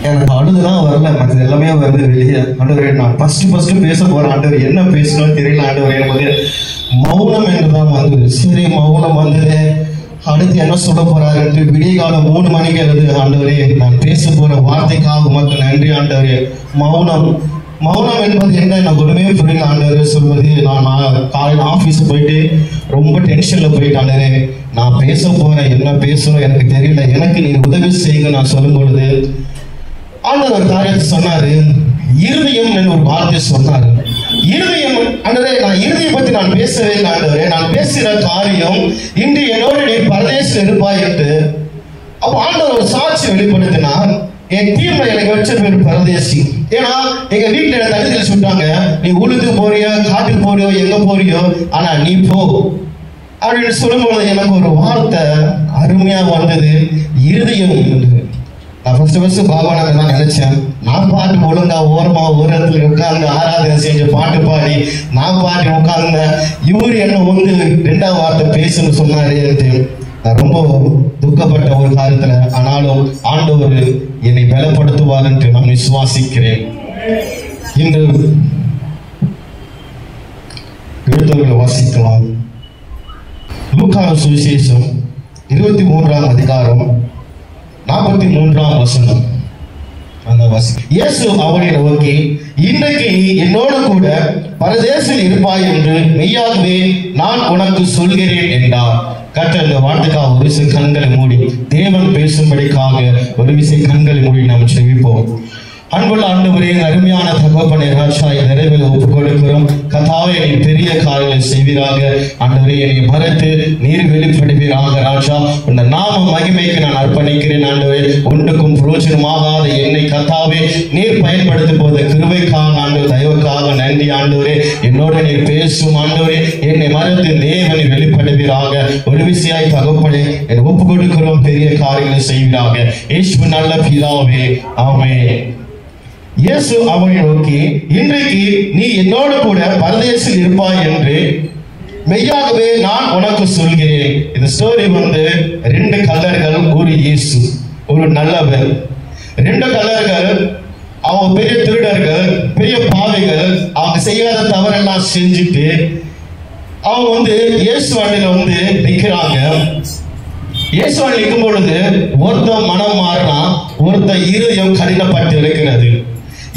எனக்கு அழுதுதான் வரல, மற்றது எல்லாமே வருது வெளியே. ஆண்டவரே, நான் ஃபர்ஸ்ட் பேச போறேன் ஆண்டவர், என்ன பேசணும்னு தெரியல ஆண்டவரே. எனக்கு மௌனம் என்றுதான் வந்தது. சரி, மௌனம் வந்தது. அடுத்து என்ன சொல்ல போறாருன்ட்டு விடிய காலம் 3 மணிக்கு எழுது. ஆண்டவரே, நான் பேச போற வார்த்தைக்காக உமக்கு நன்றி ஆண்டவரே. மௌனம் என்பது என்ன எனக்கு ஒண்ணுமே புரியல ஆண்டவரே. சொல்வது, நான் காலையில் ஆஃபீஸ் போயிட்டு ரொம்ப டென்ஷன்ல போயிட்டு, ஆண்டவரே நான் பேச போறேன், என்ன பேசணும் எனக்கு தெரியல, எனக்கு நீ உதவி செய்யுங்க நான் சொல்லும் பொழுது ஆண்டவர் ஒரு காரியத்தை சொன்னாரு. இருதயம் என்று ஒரு வார்த்தை சொன்னாரு. இருதயம் ஆண்டவரே, நான் இருதயம் பத்தி நான் பேசவே இல்லை ஆண்டவரே. நான் பேசுகிற காரியம் இன்று என்னோட நீ பரதேசில் இருப்பாய் என்று. அப்போ ஆண்டவர் ஒரு சாட்சி வெளிப்படுத்தினார். என் டீம்ல எனக்கு வச்ச பேர் பரதேசி. ஏன்னா எங்க வீட்டுல என்ன தகுதியில் சொல்றாங்க, நீ உழுது போறியோ, காட்டுக்கு போறியோ, எங்க போறியோ, ஆனா நீ போ அப்படின்னு சொல்லும்போது எனக்கு ஒரு வார்த்தை அருமையா வந்தது, இருதயம் என்று. நான் ஃபர்ஸ்ட் பாபா நான் நினைச்சேன், நான் பாட்டு ஒழுங்கா ஓரமா ஒரு இடத்துல உட்கார்ந்து ஆராதனை செஞ்சு பாட்டு பாடி நான் பாட்டு உட்கார்ந்த இவரு என்ன வந்து 2ஆம் வார்த்தை பேசுன்னு சொன்னாரு. நான் ரொம்ப துக்கப்பட்ட ஒரு காரியத்துல. ஆனாலும் ஆண்டவர் என்னை பலப்படுத்துவார் என்று நான் விசுவாசிக்கிறேன். இன்று எழுத்துக்களை வாசிக்கலாம். லூக்கா சுவிசேஷம் 23ஆம் அதிகாரம் 43ஆம் வசனம். இயேசு அவனை நோக்கி, இன்றைக்கு நீ என்னோடு கூட பரதேசில் இருப்பாய் என்று மெய்யாகவே நான் உனக்கு சொல்கிறேன் என்றார். கர்த்தர் இந்த வார்த்தைக்காக ஒரு விசை கண்களை மூடி தேவன் பேசும்படிக்காக ஒரு விசை கண்களை மூடி நாம் செவிப்போம். அன்புள்ள ஆண்டவரே, அருமையான தகப்பனே ராஜா, நிறைவில் ஒப்புக் கொடுக்கிறோம். கர்த்தாவே, நீ பெரிய காரியங்களை செய்வீராக. ஆண்டவரே, என்னை மறைத்து நீர் வெளிப்படுவீராக ராஜா. இந்த நாம மகிமைக்கு நான் அர்ப்பணிக்கிறேன் ஆண்டவரே. ஒன்றுக்கும் பிரயோஜனமாகாத என்னை கர்த்தாவே நீர் பயன்படுத்த போத கிருபைக்காக ஆண்டவர், தயவுக்காக நன்றி ஆண்டவரே. என்னோட நீர் பேசும் ஆண்டவரே, என்னை மறைத்து தேவனை வெளிப்படுவீராக. ஒரு விசையாய் தகப்பனே என்னை ஒப்புக் கொடுக்கிறோம், பெரிய காரியங்களை செய்வீராக. இயேசு நல்ல பிதாவே, ஆமென். இயேசு அவனை நோக்கி, இன்றைக்கு நீ என்னோடு கூட பரதேசில் இருப்பாய் என்று மெய்யாகவே நான் உனக்கு சொல்கிறேன். இந்த ஸ்டோரி 2 கள்ளர்கள், ஒரு இயேசு, ஒரு நல்லவர். 2 கள்ளர்கள், அவங்க பெரிய திருடர்கள், பெரிய பாவிகள். அவங்க செய்யாத தவறெல்லாம் செஞ்சுட்டு அவங்க இயேசு வண்டியில நிற்கிறாங்க. இயேசு வண்டி நிற்கும் பொழுது ஒருத்தன் மனம் மாறினா, ஒருத்தன் இருதயம் கடினப்பட்டு இருக்கிறது.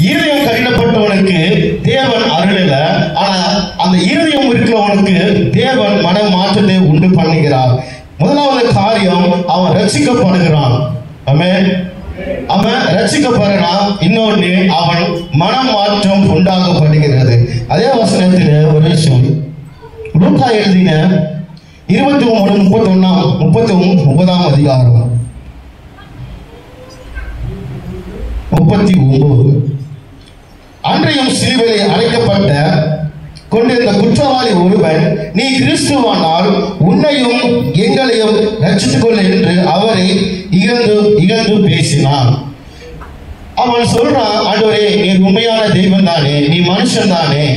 இருதயம் கடினப்பட்டவனுக்கு தேவன் அருளல, ஆனா அந்த இருதயம் இருக்கிறவனுக்கு தேவன் மன மாற்றத்தை உண்டு பண்ணுகிறார். முதலாவது காரியம், அவன் ரட்சிக்கப்படுகிறான். அவன் ரட்சிக்கப்படுறான். இன்னொன்று, அவன் மனம் மாற்றம் உண்டாக்கப்படுகிறது. அதே வசனத்தில் ஒரு விஷயம், லூக்கா எழுதின 23:39 அதிகாரம் 39. அன்றையும் சிலுவையிலே அறைக்கப்பட்ட கொண்டிருந்த குற்றவாளி ஒருவன், நீ கிறிஸ்துவானால் உன்னையும் எங்களையும் ரட்சித்துக் கொள் என்று அவரை இகழ்ந்து பேசினான். அவன் சொல்றான், ஆண்டவரே நீ உண்மையான தெய்வம் தானே, நீ மனுஷன் தானே,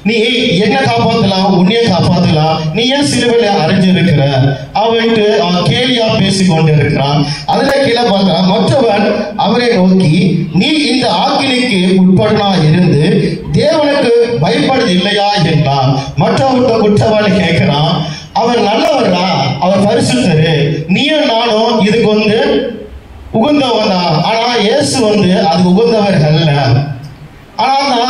நீ என்ன காப்பாத்தலாம், உன்னையே காப்பாத்தலாம், நீ ஏன் சிலுவையில அறைஞ்சிருக்கிற அவன்ட்டு அவன் கேலியா பேசிக் கொண்டிருக்கிறான். அதுல கீழே பார்த்தா மற்றவன் அவரை நோக்கி, நீ இந்த ஆக்கினைக்கு உட்படனா இருந்து தேவனுக்கு பயப்படுது இல்லையா என்றான். மற்றவர்கிட்ட குற்றவாளி கேட்கிறான், அவன் நல்லவரா, அவர் பரிசுத்தரு, நீயும் நானும் இதுக்கு உகந்தவன் தான். ஆனா இயேசு அது உகந்தவர் அல்ல. ஆனா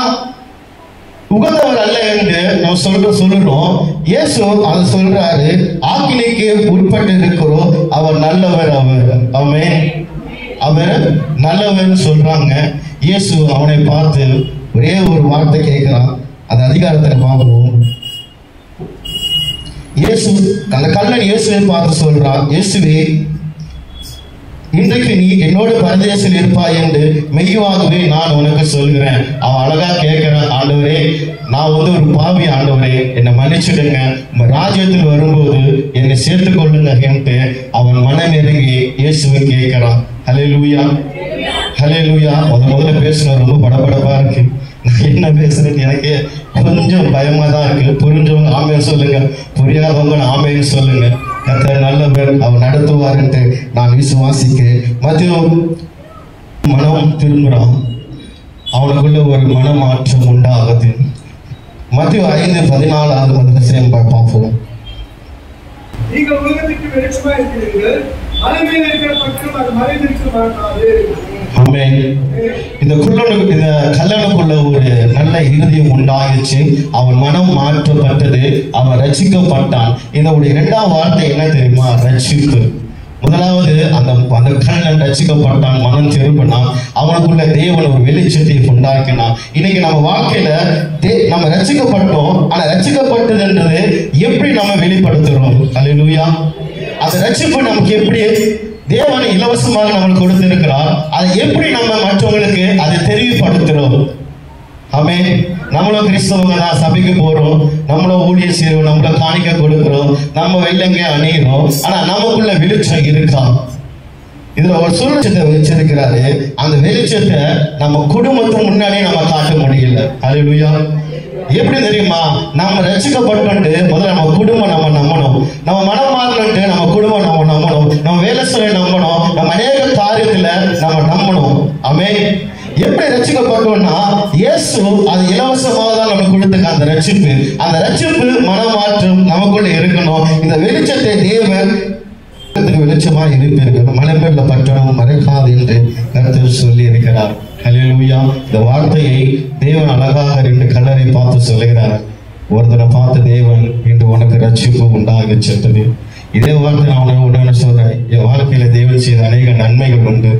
உகந்தவர் அல்ல என்று நம்ம சொல்றோம். இயேசு அதை சொல்றாரு, ஆக்கினைக்கு உட்பட்டு இருக்கிறோம், அவர் நல்லவர். அவர் நல்லவர் சொல்றாங்க. இயேசு அவனை பார்த்து ஒரே ஒரு வார்த்தை கேட்கிறான். அந்த அதிகாரத்தை பார்ப்போம். இயேசு அந்த கள்ளன் இயேசுவை பார்த்து சொல்றான், இயேசுவே இன்றைக்கு நீ என்னோட பரதேசில் இருப்பாய் என்று மெய்யாகவே நான் உனக்கு சொல்கிறேன். அவன் அழகா கேட்கிறான், ஆண்டவரே நான் ஒரு பாவி, ஆண்டவரே என்னை மன்னிச்சுடுங்க, உங்க ராஜ்யத்தில் வரும்போது என்னை சேர்த்துக் கொள்ளுங்க என்று அவன் மனம் நெருங்கி இயேசுவை கேட்கிறான். ஹல்லேலூயா, ஹல்லேலூயா. முதல்ல பேசுன ரொம்ப படபடப்பா இருக்கு. நான் என்ன பேசுறது எனக்கு கொஞ்சம் பயமா தான் இருக்கு. புரிஞ்சவங்க ஆமேன்னு சொல்லுங்க, புரியாதவங்க ஆமேன்னு சொல்லுங்க. கர்த்தர் நல்லவர், அவர் நடத்துவார் என்று நான் விசுவாசிக்கிறேன். மனம் திரும்புறான், அவனுக்குள்ள ஒரு மனமாற்றம் உண்டாகுது. மத்தேயு 5:14 வசனம் பார்ப்போம். நீங்கள் உலகத்துக்கு வெளிச்சமா இருக்கிறீர்கள், மலை மேல் இருக்கிற பக்கம் அது மறைந்திருக்க மாட்டாது. ஆமென். இந்த கல்லனுக்குள்ள ஒரு நல்ல இருதயம் உண்டாயிடுச்சு. அவன் மனம் மாற்றப்பட்டது, அவன் ரட்சிக்கப்பட்டான். இதனுடைய இரண்டாம் வார்த்தை என்ன தெரியுமா? ரட்சிப்பு. முதலாவது அந்த கல்லன் ரட்சிக்கப்பட்டான், மனம் திரும்பினான், அவனுக்குள்ள தேவன் ஒரு வெளிச்சத்தை உண்டாக்கினான். இன்னைக்கு நம்ம வாழ்க்கையில நம்ம ரட்சிக்கப்பட்டோம். ஆனா ரட்சிக்கப்பட்டதுன்றது எப்படி நம்ம வெளிப்படுத்துறோம்? அல்லேலூயா. அந்த ரட்சிப்பு நமக்கு எப்படி தேவன் இலவசமாக நம்மளுக்கு கொடுத்திருக்கிறார், அதை எப்படி நம்ம மற்றவங்களுக்கு அதை தெரியப்படுத்துறோம்? ஆமென். நம்மளும் கிறிஸ்தவங்க தான், சபைக்கு போறோம், நம்மளும் ஊழியம் செய்யறோம், நம்மள காணிக்க கொடுக்கிறோம், நம்ம வெள்ளங்க அணியிறோம். ஆனா நமக்குள்ள வெளிச்சம் இருக்கா? இதுல ஒரு வெளிச்சத்தை வச்சிருக்கிறாரு. அந்த வெளிச்சத்தை நம்ம குடும்பத்துக்கு முன்னாடி நம்ம காட்ட முடியல. அல்லேலூயா. எப்படி தெரியுமா? நம்ம ரட்சிக்கப்பட்டு முதல்ல நம்ம குடும்பம் நம்ம நம்பணும், நம்ம மனம் மாறணுட்டு நம்ம குடும்பம் நம்ம நம்பணும், நம்ம வேலை செய்ய நம்பணும், நம்ம அநேக காரியத்துல நம்ம நம்பணும். ஆமென். எப்படி ரட்சிக்கப்பட்டோம்னா இயேசு அது இலவசமாக தான் நமக்கு கொடுத்துக்க அந்த ரட்சிப்பு. அந்த ரட்சிப்பு மனமாற்றம் நமக்குள்ள இருக்கணும். இந்த வெளிச்சத்தை தேவன் வெளிச்சமா இருப்பீர்கள், மலைமேல பட்டணம் மறைக்காது என்று கர்த்தர் சொல்லி இருக்கிறார். அல்லேலூயா. இந்த வார்த்தையை தேவன் அழகாக 2 கல்லரை பார்த்து சொல்லுகிறார். ஒருத்தனை பார்த்து தேவன் இன்று உனக்கு ரட்சிப்பு உண்டாக சென்றது. இதே வார்த்தை நான் உடனே சொல்றேன். என் வாழ்க்கையில தேவன் செய்த அநேக நன்மைகள் உண்டு.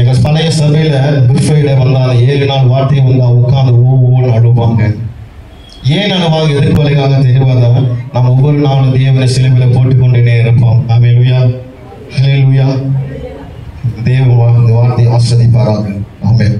எங்க பழைய சபையில குட் ஃப்ரைடே வந்தாங்க, 7 நாள் வார்த்தை வந்தா உட்கார்ந்து ஒவ்வொரு அழுவாங்க. ஏன் அழுவாங்க? எதுக்கு வழிகாக தெரியாத நம்ம ஒவ்வொரு நாளும் தேவனை சிலுவையில போட்டுக்கொண்டே இருப்போம். அல்லேலூயா. அல்லேலூயா. தேவன் வார்த்தை ஆஸ்வதிப்பாராக. ஆமென்.